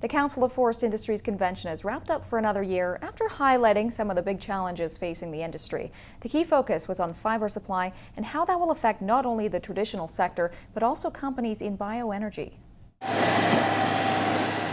The Council of Forest Industries convention has wrapped up for another year after highlighting some of the big challenges facing the industry. The key focus was on fibre supply and how that will affect not only the traditional sector, but also companies in bioenergy.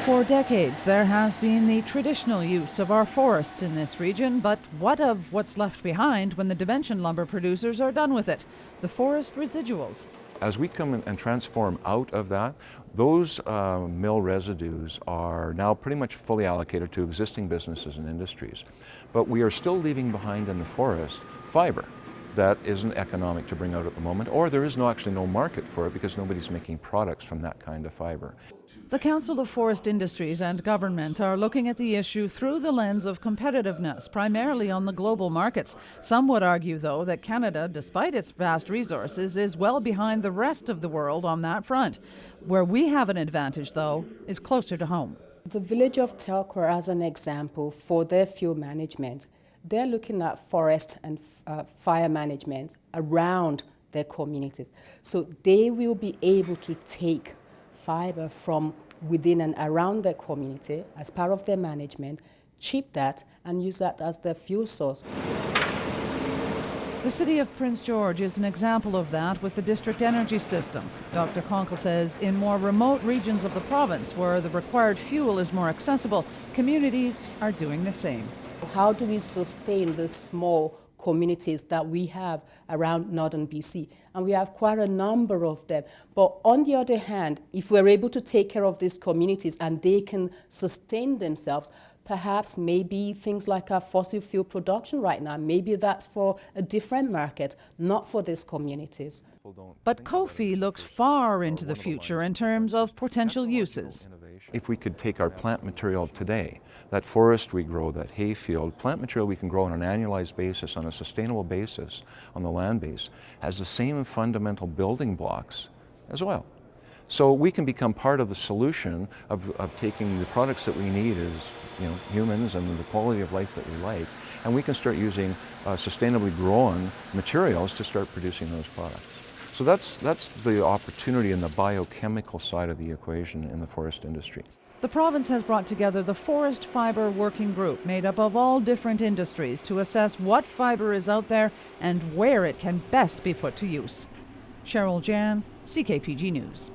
For decades, there has been the traditional use of our forests in this region, but what of what's left behind when the dimension lumber producers are done with it? The forest residuals. As we come in and transform out of that, those mill residues are now pretty much fully allocated to existing businesses and industries. But we are still leaving behind in the forest fibre that isn't economic to bring out at the moment, or there is actually no market for it because nobody's making products from that kind of fibre. The Council of Forest Industries and government are looking at the issue through the lens of competitiveness, primarily on the global markets. Some would argue, though, that Canada, despite its vast resources, is well behind the rest of the world on that front. Where we have an advantage, though, is closer to home. The village of Telkwa, as an example, for their fuel management, they're looking at forest and fire management around their communities. So they will be able to take fibre from within and around their community as part of their management, chip that and use that as their fuel source. The city of Prince George is an example of that with the district energy system. Dr. Conkle says in more remote regions of the province where the required fuel is more accessible, communities are doing the same. How do we sustain the small communities that we have around northern BC? And we have quite a number of them. But on the other hand, if we're able to take care of these communities and they can sustain themselves, perhaps maybe things like our fossil fuel production right now, maybe that's for a different market, not for these communities. But Kofi looks far into the future in terms of potential uses. If we could take our plant material today, that forest we grow, that hay field, plant material we can grow on an annualized basis, on a sustainable basis, on the land base, has the same fundamental building blocks as oil. So we can become part of the solution of taking the products that we need as humans and the quality of life that we like, and we can start using sustainably grown materials to start producing those products. So that's the opportunity in the biochemical side of the equation in the forest industry. The province has brought together the Forest Fibre Working Group made up of all different industries to assess what fibre is out there and where it can best be put to use. Cheryl Jan, CKPG News.